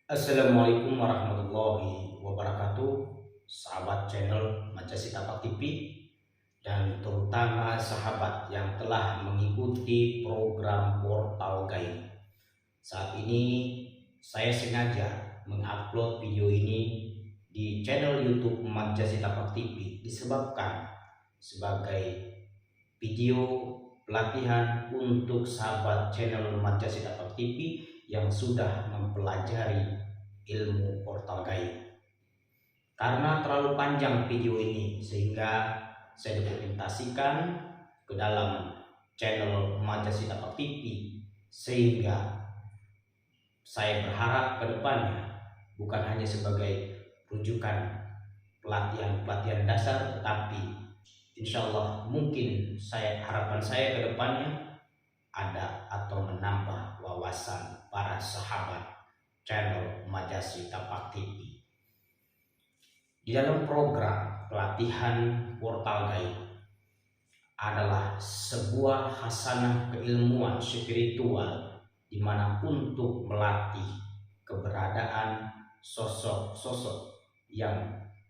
Assalamualaikum warahmatullahi wabarakatuh, sahabat channel Majasita Pak TV, dan terutama sahabat yang telah mengikuti program Portal Gaib. Saat ini saya sengaja mengupload video ini di channel YouTube Majasita Pak TV disebabkan sebagai video pelatihan untuk sahabat channel Majasita Pak TV yang sudah mempelajari ilmu portal gaib. Karena terlalu panjang video ini sehingga saya dokumentasikan ke dalam channel Majasita Pak TV, sehingga saya berharap ke depannya bukan hanya sebagai rujukan pelatihan-pelatihan dasar, tetapi insya Allah mungkin harapan saya ke depannya ada atau menambah wawasan para sahabat channel Majasita Pak TV. Di dalam program pelatihan portal gaib adalah sebuah hasanah keilmuan spiritual di mana untuk melatih keberadaan sosok-sosok yang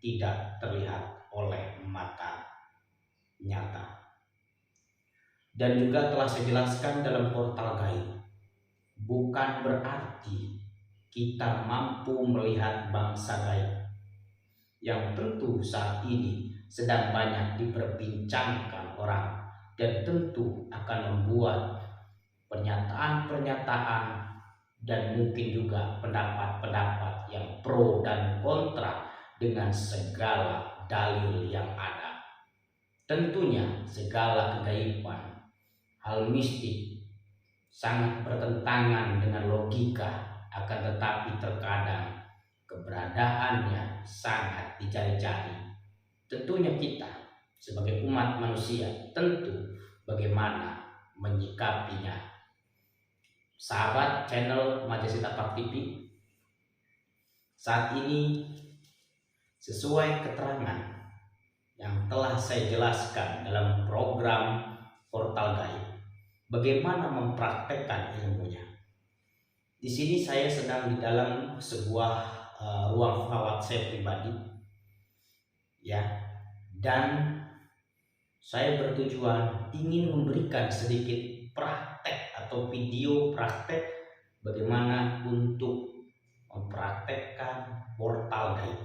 tidak terlihat oleh mata nyata. Dan juga telah saya jelaskan dalam portal gaib, bukan berarti kita mampu melihat bangsa gaib yang tentu saat ini sedang banyak diperbincangkan orang, dan tentu akan membuat pernyataan-pernyataan dan mungkin juga pendapat-pendapat yang pro dan kontra dengan segala dalil yang ada. Tentunya segala kegaiban, hal mistik sangat bertentangan dengan logika, akan tetapi terkadang keberadaannya sangat dicari-cari. Tentunya kita sebagai umat manusia tentu bagaimana menyikapinya. Sahabat channel Majasita Pak TV, saat ini sesuai keterangan yang telah saya jelaskan dalam program portal gaib, bagaimana mempraktekkan ilmunya. Di sini saya sedang di dalam sebuah ruang rawat saya pribadi, ya, dan saya bertujuan ingin memberikan sedikit praktek atau video praktek bagaimana untuk mempraktekkan portal gaib.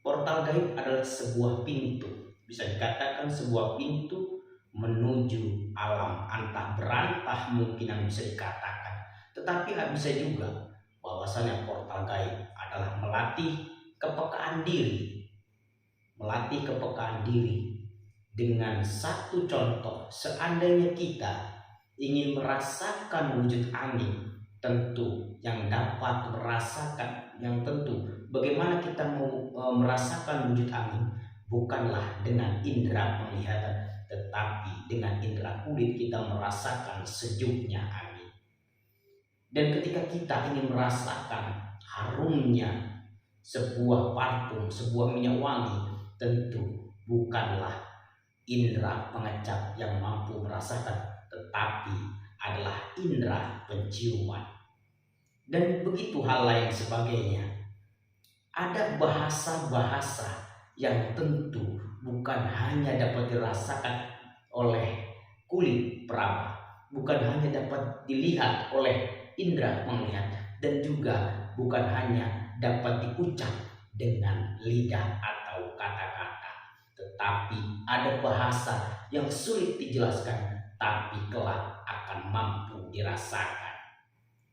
Portal gaib adalah sebuah pintu, bisa dikatakan sebuah pintu menuju alam antah berantah, mungkin yang bisa dikatakan. Tetapi bisa juga bahwasanya portal gaib adalah melatih kepekaan diri. Melatih kepekaan diri dengan satu contoh, seandainya kita ingin merasakan wujud angin, tentu yang dapat merasakan, yang tentu bagaimana kita mau merasakan wujud angin bukanlah dengan indera penglihatan, tetapi dengan indera kulit kita merasakan sejuknya angin. Dan ketika kita ingin merasakan harumnya sebuah parfum, sebuah minyak wangi, tentu bukanlah indera pengecap yang mampu merasakan, tetapi adalah indera penciuman. Dan begitu hal lain sebagainya. Ada bahasa-bahasa yang tentu bukan hanya dapat dirasakan oleh kulit peraba, bukan hanya dapat dilihat oleh indera penglihatan, dan juga bukan hanya dapat diucap dengan lidah atau kata-kata, tetapi ada bahasa yang sulit dijelaskan tapi kelak akan mampu dirasakan.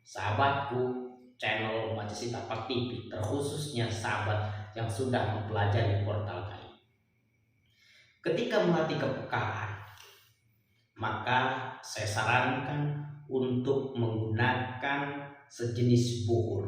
Sahabatku channel Majasita Pak TV, terkhususnya sahabat yang sudah mempelajari portal gaib, ketika melatih kepekaan, maka saya sarankan untuk menggunakan sejenis buhur,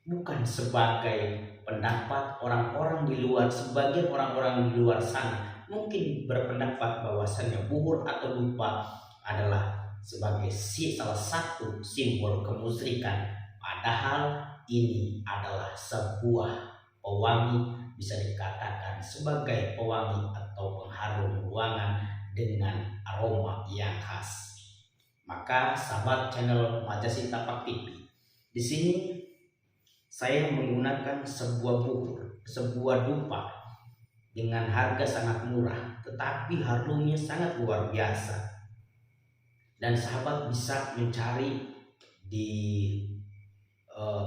bukan sebagai pendapat orang-orang di luar. Sebagian orang-orang di luar sana mungkin berpendapat bahwasannya buhur atau dupa adalah sebagai salah satu simbol kemusyrikan, padahal ini adalah sebuah pewangi, bisa dikatakan sebagai pewangi atau pengharum ruangan dengan aroma yang khas. Maka sahabat channel Majasita Pak TV, di sini saya menggunakan sebuah buku, sebuah dupa dengan harga sangat murah, tetapi harumnya sangat luar biasa. Dan sahabat bisa mencari di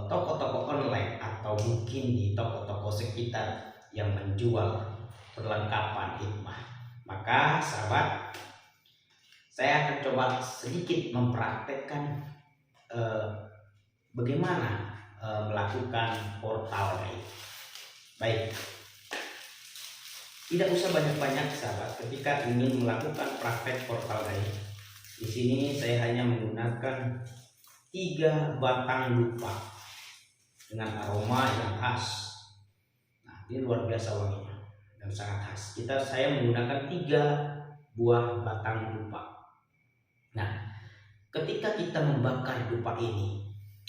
toko-toko online atau mungkin di toko-toko sekitar yang menjual perlengkapan hikmah. Maka sahabat, saya akan coba sedikit mempraktekkan bagaimana melakukan portal gaib. Baik, tidak usah banyak-banyak sahabat ketika ingin melakukan praktek portal gaib. Di sini saya hanya menggunakan 3 batang dupa dengan aroma yang khas. Nah, ini luar biasa wanginya dan sangat khas. Saya menggunakan 3 buah batang dupa. Nah, ketika kita membakar dupa ini,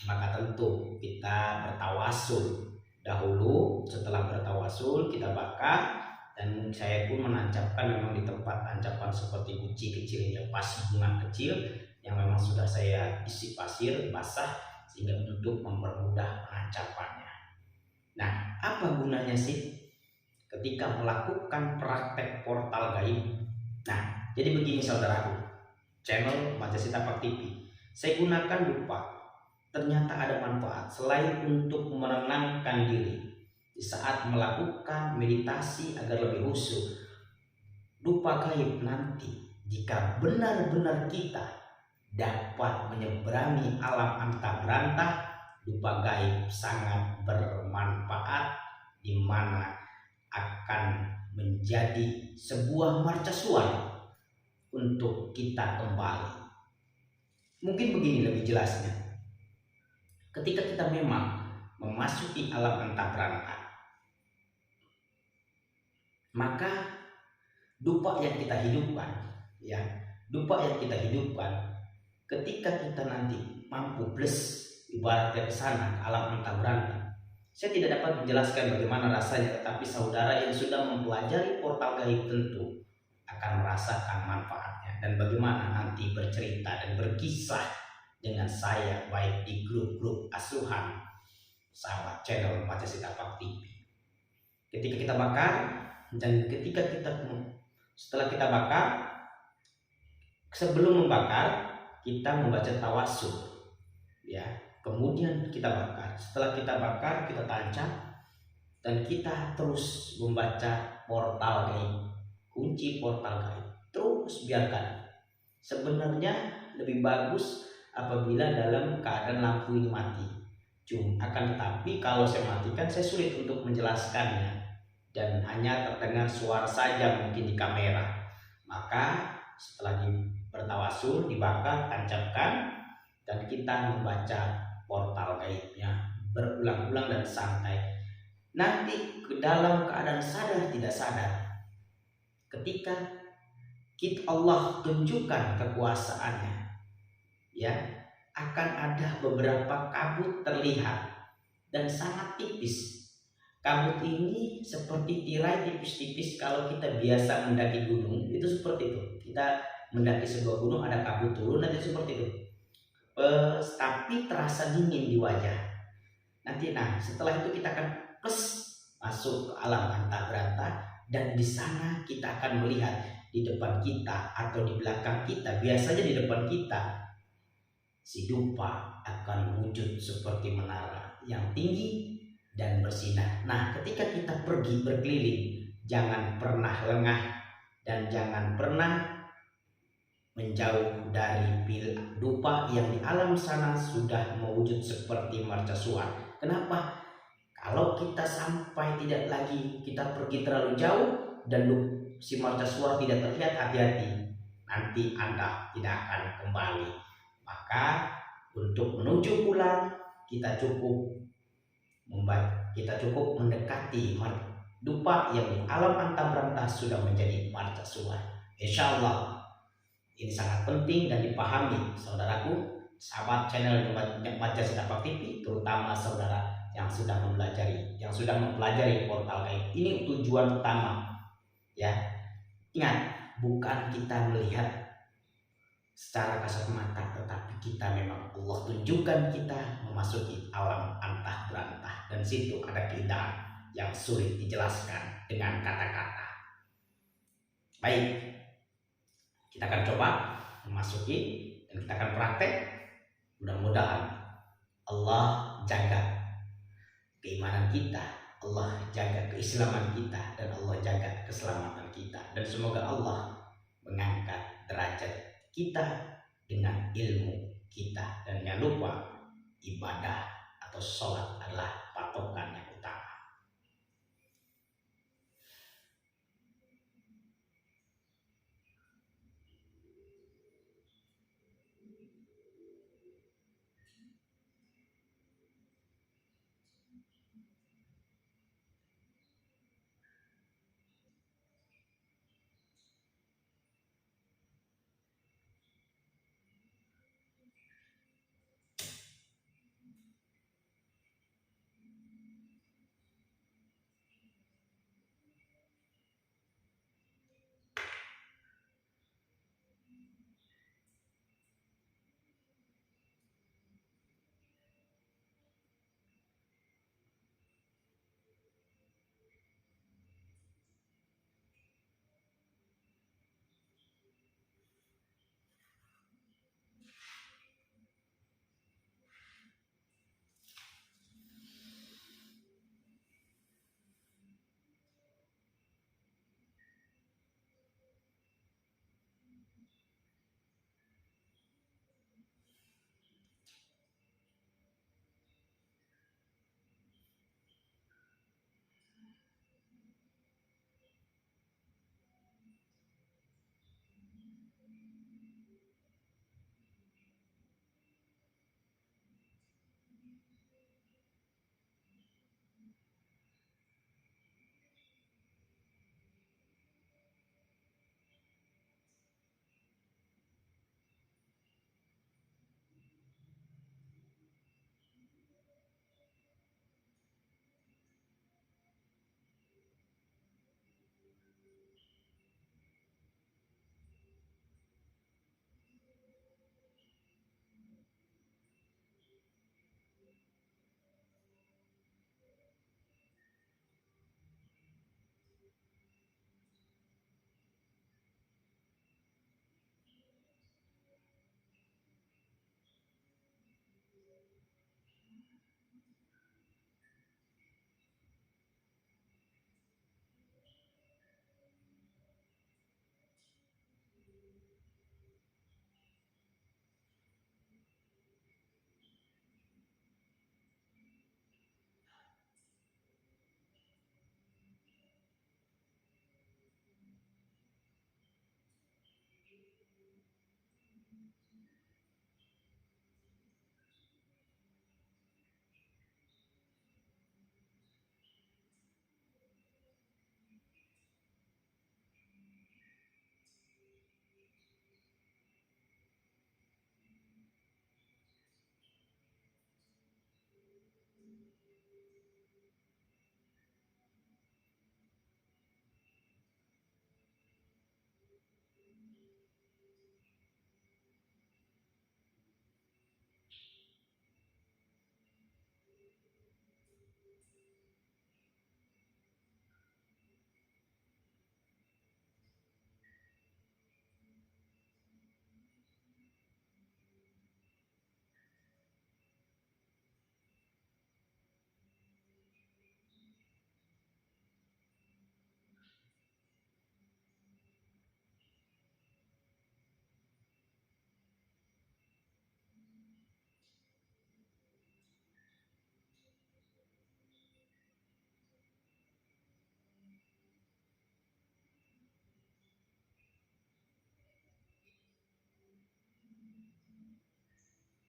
maka tentu kita bertawasul dahulu. Setelah bertawasul kita bakar, dan saya pun menancapkan memang di tempat tancapan seperti guci kecilnya, pas bunga kecil yang memang sudah saya isi pasir basah sehingga untuk mempermudah penancapannya. Nah, apa gunanya sih ketika melakukan praktek portal gaib? Nah, jadi begini saudaraku, channel Majasita Pak TV, saya gunakan dupa. Ternyata ada manfaat selain untuk menenangkan diri di saat melakukan meditasi agar lebih khusyuk. Dupa gaib nanti jika benar-benar kita dapat menyeberangi alam antah berantah, dupa gaib sangat bermanfaat, di mana akan menjadi sebuah mercusuar untuk kita kembali. Mungkin begini lebih jelasnya. Ketika kita memang memasuki alam antah berantah, maka dupa yang kita hidupkan, ketika kita nanti mampu bless ibaratnya ke sana ke alam antah berantah. Saya tidak dapat menjelaskan bagaimana rasanya, tetapi saudara yang sudah mempelajari portal gaib tentu akan merasakan manfaatnya, dan bagaimana nanti bercerita dan berkisah dengan saya baik di grup-grup asuhan sahabat channel Majasita Pak TV. Ketika kita bakar, dan setelah kita bakar, sebelum membakar kita membaca tawasul, ya. Kemudian kita bakar. Setelah kita bakar, kita tancap dan kita terus membaca portal gaib, kunci portal gaib. Terus biarkan. Sebenarnya lebih bagus apabila dalam keadaan lampu ini mati. Akan tetapi kalau saya matikan, saya sulit untuk menjelaskannya dan hanya terdengar suara saja mungkin di kamera. Maka setelah bertawasul, dibakar, tancapkan, dan kita membaca portal gaibnya berulang-ulang dan santai. Nanti ke dalam keadaan sadar tidak sadar, ketika Allah tunjukkan kekuasaannya, ya, akan ada beberapa kabut terlihat dan sangat tipis. Kabut ini seperti tirai tipis-tipis. Kalau kita biasa mendaki gunung itu seperti itu. Kita mendaki sebuah gunung, ada kabut turun, nanti seperti itu. Tapi terasa dingin di wajah. Nanti, setelah itu kita akan masuk ke alam antah berantah, dan di sana kita akan melihat di depan kita atau di belakang kita, biasanya di depan kita, si dupa akan wujud seperti menara yang tinggi dan bersinar. Nah, ketika kita pergi berkeliling, jangan pernah lengah dan jangan pernah menjauh dari dupa yang di alam sana sudah mewujud seperti mercusuar. Kenapa? Kalau kita sampai tidak lagi, kita pergi terlalu jauh dan si mercusuar tidak terlihat, hati-hati, nanti Anda tidak akan kembali. Maka untuk menuju pulang kita cukup mendekati dupa yang di alam antah berantah sudah menjadi mercusuar. Insya Allah ini sangat penting dan dipahami saudaraku, sahabat channel Majasita Pak TV, terutama saudara yang sudah mempelajari portal gaib. Ini tujuan utama, ya. Ingat, bukan kita melihat secara kasat mata, tetapi kita memang Allah tunjukkan kita memasuki alam antah berantah. dan situ ada keindahan yang sulit dijelaskan dengan kata-kata. Baik, kita akan coba memasuki dan kita akan praktek. Mudah-mudahan Allah jaga keimanan kita, Allah jaga keislaman kita, dan Allah jaga keselamatan kita. Dan semoga Allah mengangkat derajat kita dengan ilmu kita. Dan jangan lupa, ibadah atau sholat adalah patokan yang